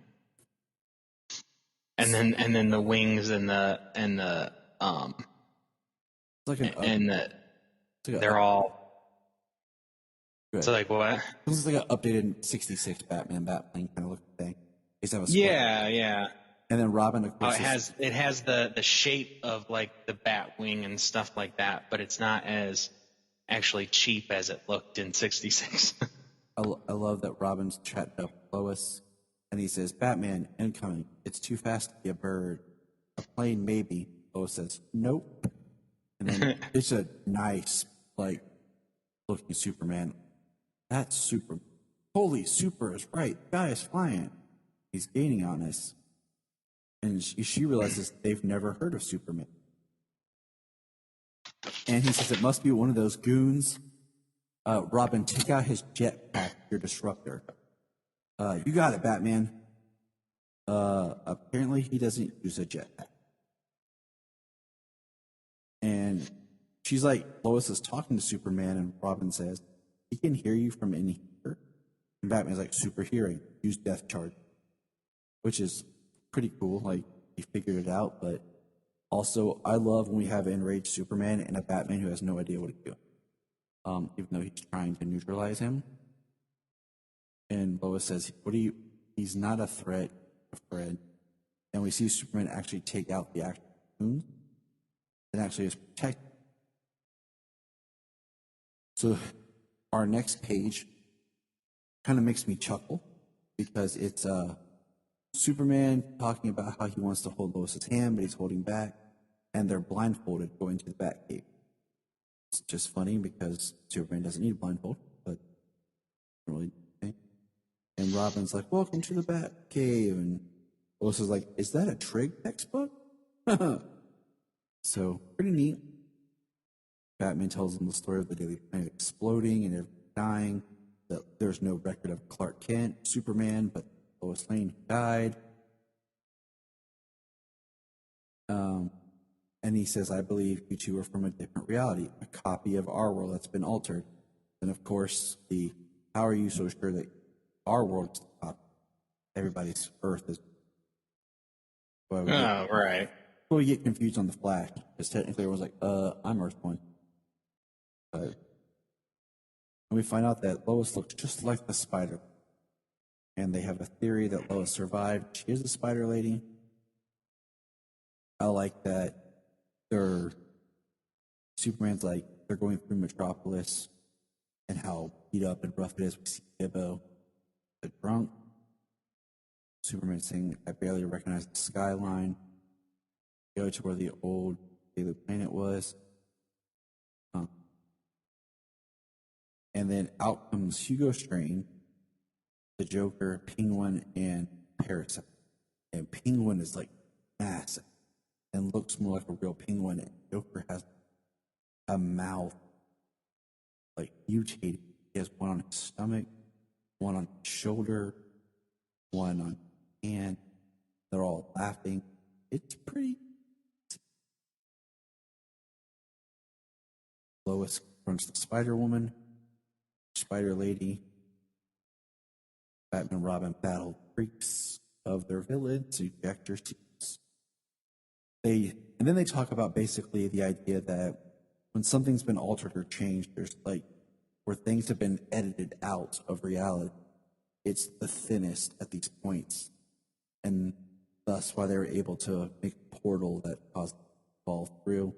And then the wings and the they're all. Good. So like what? This is like an updated '66 Batman kind of looking thing. Yeah. And then Robin, of course, it has the shape of like the bat wing and stuff like that, but it's not as actually cheap as it looked in '66. I love that Robin's chatting up Lois, and he says, "Batman incoming. It's too fast to be a bird. A plane, maybe." Lois says, "Nope." And then it's a nice, like, looking Superman. That's super. Holy, Super is right. The guy is flying. He's gaining on us. And she realizes they've never heard of Superman. And he says, it must be one of those goons. Robin, take out his jetpack, your disruptor. You got it, Batman. Apparently he doesn't use a jetpack. And she's like, Lois is talking to Superman, and Robin says, he can hear you from in here. And Batman's like, super hearing, use death charge. Which is pretty cool. Like, he figured it out. But also, I love when we have enraged Superman and a Batman who has no idea what he's doing. Even though he's trying to neutralize him. And Lois says, he's not a threat, a friend. And we see Superman actually take out the actual wound and actually is protected. So our next page kind of makes me chuckle because it's Superman talking about how he wants to hold Lois's hand, but he's holding back, and they're blindfolded going to the Batcave. It's just funny because Superman doesn't need a blindfold, but really. And Robin's like, welcome to the Batcave. And Lois is like, is that a trig textbook? So, pretty neat. Batman tells them the story of the Daily Planet exploding and everyone dying. That there's no record of Clark Kent, Superman, but Lois Lane died. And he says, I believe you two are from a different reality, a copy of our world that's been altered. And of course, how are you so sure that our world is the copy? Everybody's Earth is. Right. Well, we get confused on the Flash, because technically everyone's like, I'm Earth 1. And we find out that Lois looks just like the Spider. And they have a theory that Lois survived. She is the Spider Lady. I like that Superman's like, they're going through Metropolis and how beat up and rough it is. We see Gibbo, the drunk. Superman saying, I barely recognize the skyline. Go to where the old Daily Planet was. And then out comes Hugo Strange, the Joker, Penguin, and Parasite. And Penguin is like massive and looks more like a real penguin. And Joker has a mouth like mutated. He has one on his stomach, one on his shoulder, one on his hand. They're all laughing. It's pretty. Lois confronts the Spider-Woman, Spider Lady. Batman and Robin battle freaks of their villains, ejector seats. And then they talk about basically the idea that when something's been altered or changed, there's like where things have been edited out of reality, it's the thinnest at these points. And thus why they were able to make a portal that caused it to fall through.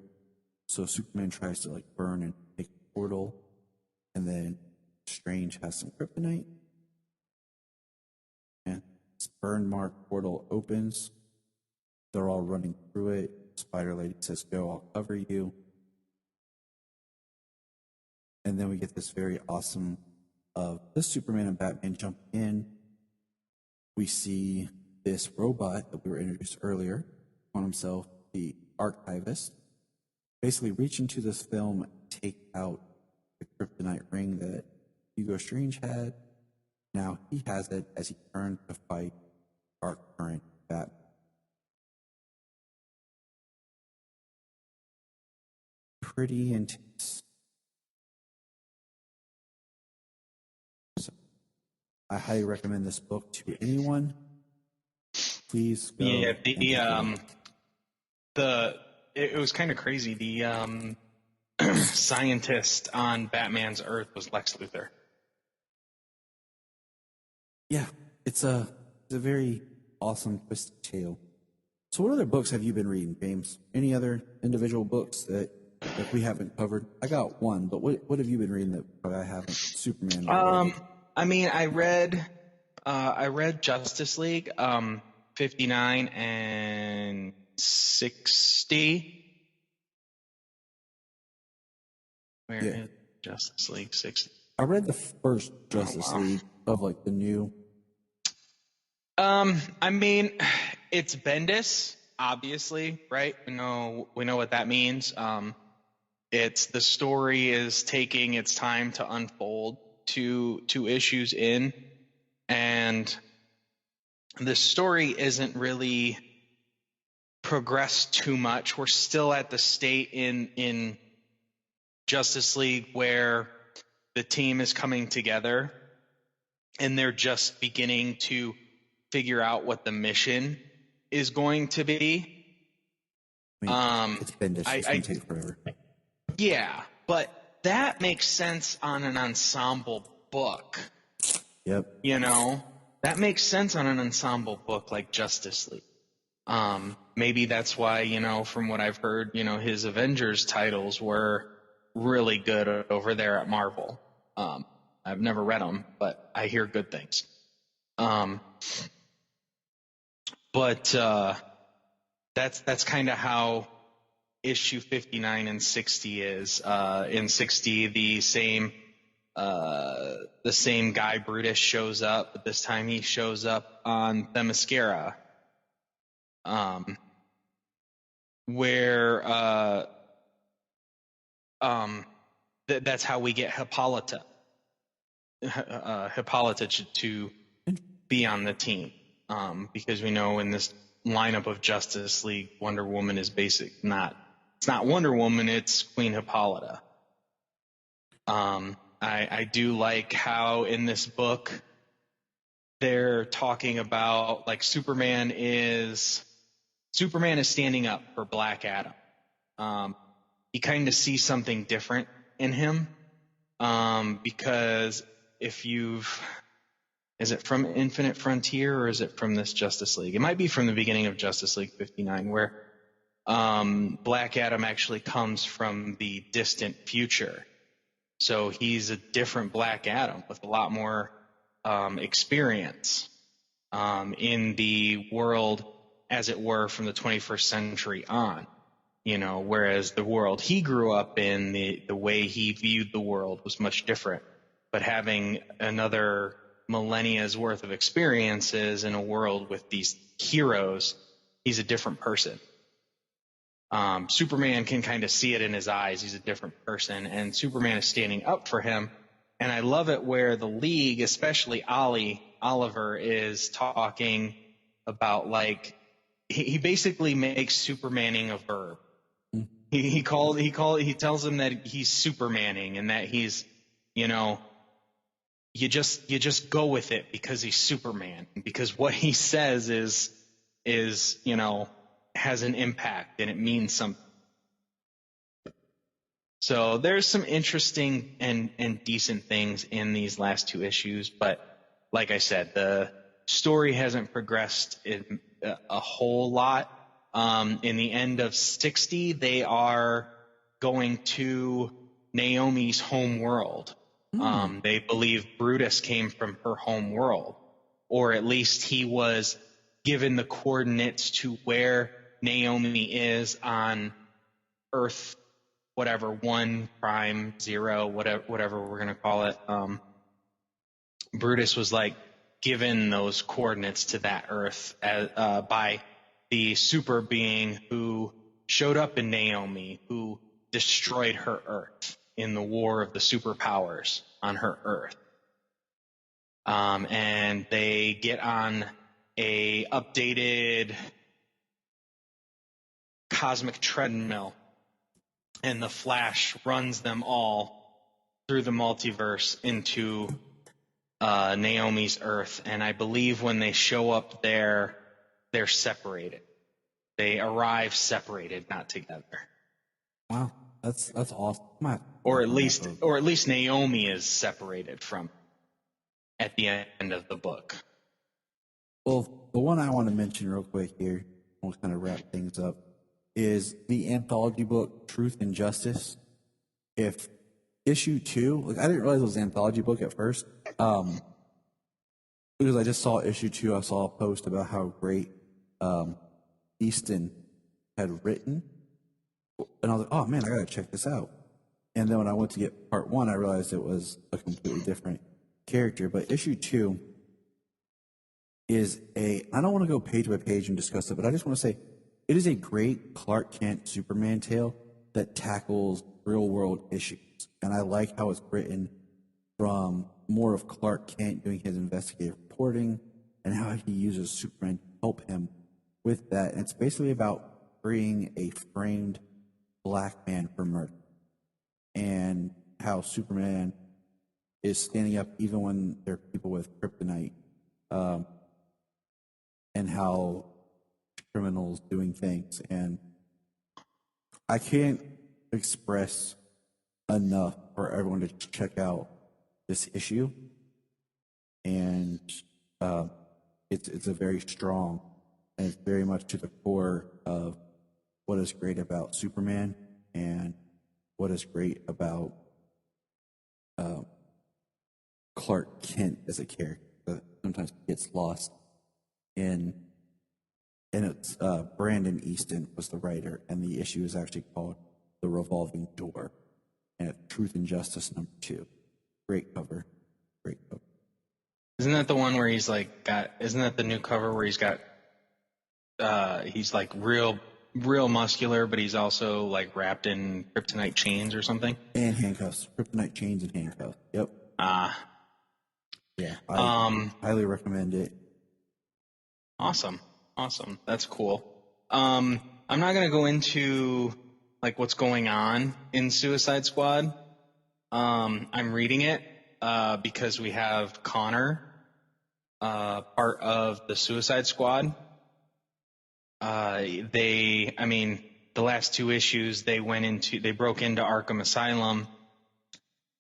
So Superman tries to like burn and make a portal, and then Strange has some kryptonite. And this burn mark portal opens. They're all running through it. Spider Lady says, go, I'll cover you. And then we get this very awesome the Superman and Batman jump in. We see this robot that we were introduced earlier, on himself, the archivist, basically reach into this film and take out the kryptonite ring that Hugo Strange had. Now he has it as he turns to fight our current Batman. Pretty intense. So I highly recommend this book to anyone. Please go. Yeah, it was kind of crazy. The scientist on Batman's Earth was Lex Luthor. Yeah, it's a very awesome twisted tale. So what other books have you been reading, James? Any other individual books that we haven't covered? I got one, but what have you been reading that I haven't? Superman. I mean, I read Justice League 59 and 60. Where is Justice League 60? I read the first Justice League of like the new. I mean, it's Bendis, obviously, right? We know what that means. It's the story is taking its time to unfold two issues in, and the story isn't really progressed too much. We're still at the state in Justice League where the team is coming together and they're just beginning to figure out what the mission is going to be. It's been going to take forever. Yeah, but that makes sense on an ensemble book. Yep. That makes sense on an ensemble book like Justice League. Maybe that's why, from what I've heard, his Avengers titles were really good over there at Marvel. I've never read them, but I hear good things. But that's kind of how issue 59 and 60 is. In 60, the same guy Brutus shows up, but this time he shows up on Themyscira, where that's how we get Hippolyta to be on the team, because we know in this lineup of Justice League, Wonder Woman is it's not Wonder Woman, it's Queen Hippolyta. I do like how in this book they're talking about, like, Superman is standing up for Black Adam. You kind of see something different in him, because is it from Infinite Frontier or is it from this Justice League? It might be from the beginning of Justice League 59, where Black Adam actually comes from the distant future. So he's a different Black Adam with a lot more experience in the world, as it were, from the 21st century on. Whereas the world he grew up in, the way he viewed the world was much different. But having another millennia's worth of experiences in a world with these heroes, he's a different person. Superman can kind of see it in his eyes. He's a different person, and Superman is standing up for him. And I love it where the League, especially Oliver, is talking about, like, he basically makes Supermaning a verb. He tells him that he's Supermaning, and that he's, you just go with it because he's Superman, because what he says is has an impact and it means something. So there's some interesting and decent things in these last two issues, but like I said, the story hasn't progressed in a whole lot. In the end of 60, they are going to Naomi's home world. They believe Brutus came from her home world, or at least he was given the coordinates to where Naomi is on Earth, whatever, 1'0, whatever we're going to call it. Brutus was, like, given those coordinates to that Earth by the super being who showed up in Naomi, who destroyed her Earth in the War of the Superpowers on her Earth. And they get on a updated cosmic treadmill, and the Flash runs them all through the multiverse into Naomi's Earth. And I believe when they show up there, they're separated. They arrive separated, not together. Wow, that's awesome. Or at least Naomi is separated from at the end of the book. Well, the one I want to mention real quick here, we'll kind of wrap things up, is the anthology book Truth and Justice. If issue 2, like, I didn't realize it was an anthology book at first, because I just saw issue 2. I saw a post about how great Easton had written, and I was like, oh man, I gotta check this out. And then when I went to get part 1, I realized it was a completely different character. But issue 2 is I don't want to go page by page and discuss it, but I just want to say it is a great Clark Kent Superman tale that tackles real world issues. And I like how it's written from more of Clark Kent doing his investigative reporting and how he uses Superman to help him with that. And it's basically about freeing a framed black man for murder, and how Superman is standing up even when there are people with kryptonite, and how criminals doing things. And I can't express enough for everyone to check out this issue. And it's a very strong, and it's very much to the core of what is great about Superman and what is great about Clark Kent as a character that sometimes gets lost in. And it's Brandon Easton was the writer, and the issue is actually called The Revolving Door, and it's Truth and Justice #2. Great cover. Great cover. Isn't that the one where he's like isn't that the new cover where he's got, he's like real muscular, but he's also like wrapped in kryptonite chains or something? And handcuffs. Kryptonite chains and handcuffs. Yep. Yeah. I highly recommend it. Awesome. That's cool. I'm not going to go into like what's going on in Suicide Squad. I'm reading it because we have Connor, part of the Suicide Squad. The last two issues they broke into Arkham Asylum,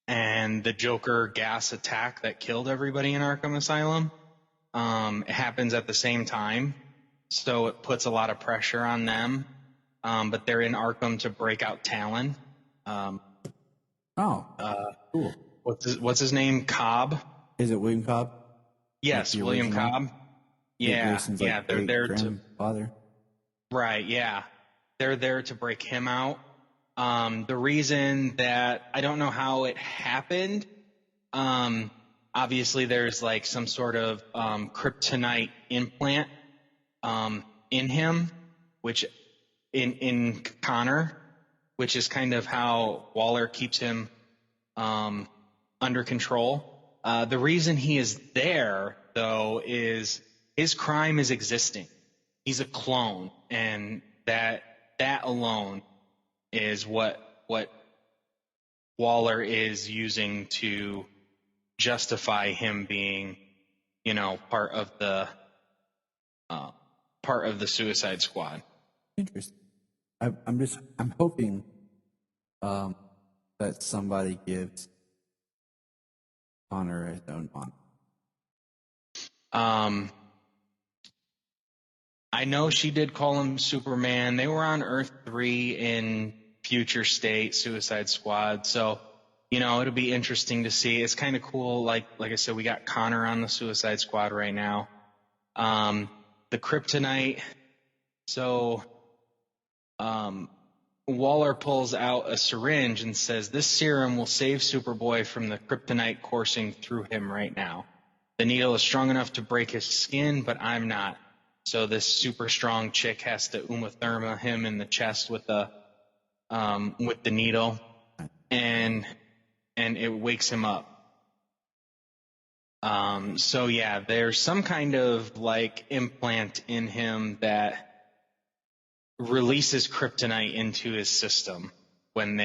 and the Joker gas attack that killed everybody in Arkham Asylum it happens at the same time, so it puts a lot of pressure on them. But they're in Arkham to break out Talon. Cool. What's his name? Cobb? Is it William Cobb? Yes, like William original? Cobb. Yeah, like they're there to. Grandfather. Right, yeah. They're there to break him out. The reason that I don't know how it happened, obviously there's like some sort of kryptonite implant in him, which in Connor, which is kind of how Waller keeps him under control. The reason he is there, though, is his crime is existing. He's a clone, and that alone is what Waller is using to justify him being, part of the Suicide Squad. Interesting. I'm hoping that somebody gives Connor his own honor. I know she did call him Superman. They were on Earth 3 in Future State, Suicide Squad. So, it'll be interesting to see. It's kind of cool. Like I said, we got Connor on the Suicide Squad right now. The kryptonite. So, Waller pulls out a syringe and says, "This serum will save Superboy from the kryptonite coursing through him right now. The needle is strong enough to break his skin, but I'm not. So this super strong chick has to Uma Thurma him in the chest with the needle, and it wakes him up. So yeah, there's some kind of like implant in him that releases kryptonite into his system when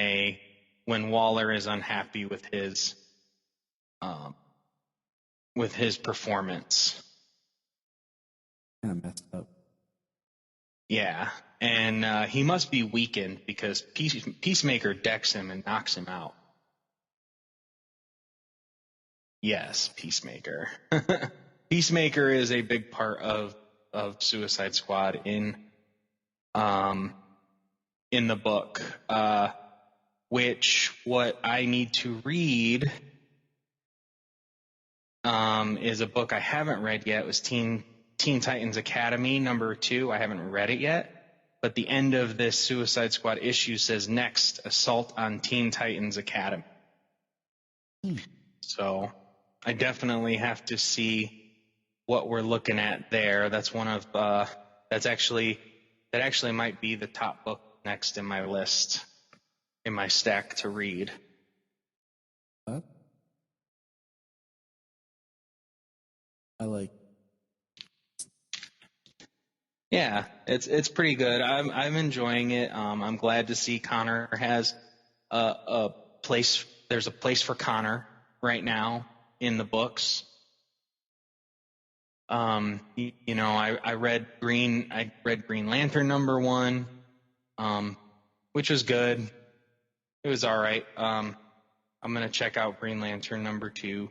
Waller is unhappy with his performance. Kind of messed up. Yeah, and he must be weakened because Peacemaker decks him and knocks him out. Yes, Peacemaker. Peacemaker is a big part of Suicide Squad in the book, which what I need to read is a book I haven't read yet. It was Teen Titans Academy #2. I haven't read it yet, but the end of this Suicide Squad issue says next Assault on Teen Titans Academy. So I definitely have to see what we're looking at there. That's one of that actually might be the top book next in my list, in my stack to read. I like. Yeah, it's pretty good. I'm enjoying it. I'm glad to see Connor has a place. There's a place for Connor right now in the books. I read Green Lantern #1, which was good. It was all right. I'm gonna check out Green Lantern #2.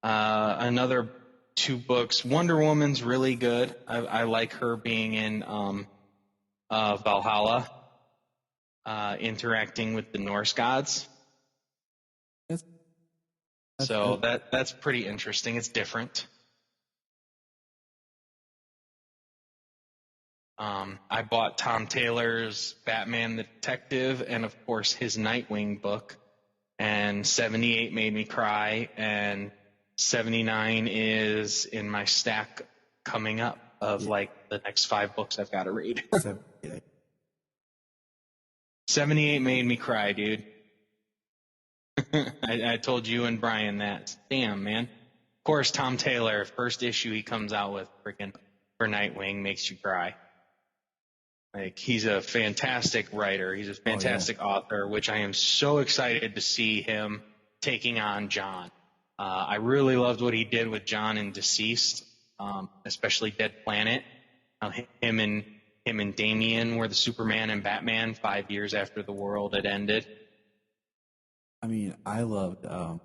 Another 2 books. Wonder Woman's really good. I like her being in Valhalla, interacting with the Norse gods. That's pretty interesting. It's different. I bought Tom Taylor's Batman the Detective and, of course, his Nightwing book. And 78 made me cry, and 79 is in my stack coming up of like the next 5 books I've got to read. 78 made me cry, dude. I told you and Brian that. Damn, man. Of course, Tom Taylor, first issue he comes out with freaking for Nightwing makes you cry. Like, he's a fantastic writer. He's a fantastic author, which I am so excited to see him taking on John. I really loved what he did with John in Deceased, especially Dead Planet. Him and Damian were the Superman and Batman 5 years after the world had ended. I mean, I loved what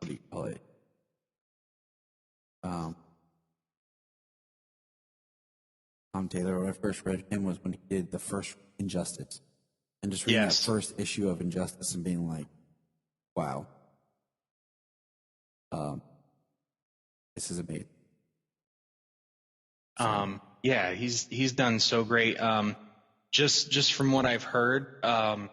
do you call it? Tom Taylor, when I first read him, was when he did the first Injustice. And just reading that first issue of Injustice and being like, wow. This is amazing. Yeah, he's done so great. Just from what I've heard, I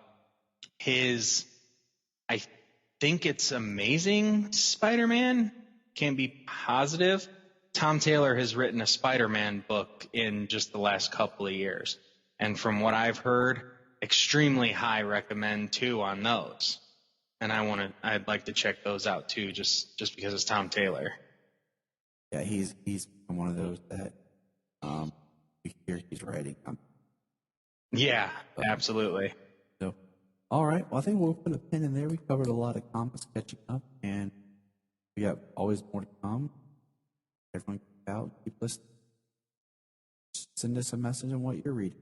think it's Amazing Spider-Man. Can't be positive. Tom Taylor has written a Spider-Man book in just the last couple of years. And from what I've heard, extremely high recommend too on those. And I'd like to check those out too, just because it's Tom Taylor. Yeah, he's one of those that we hear he's writing. Yeah, absolutely. So, all right. Well, I think we'll put a pin in there. We covered a lot of comics catching up, and we got always more to come. Everyone, keep listening. Send us a message on what you're reading.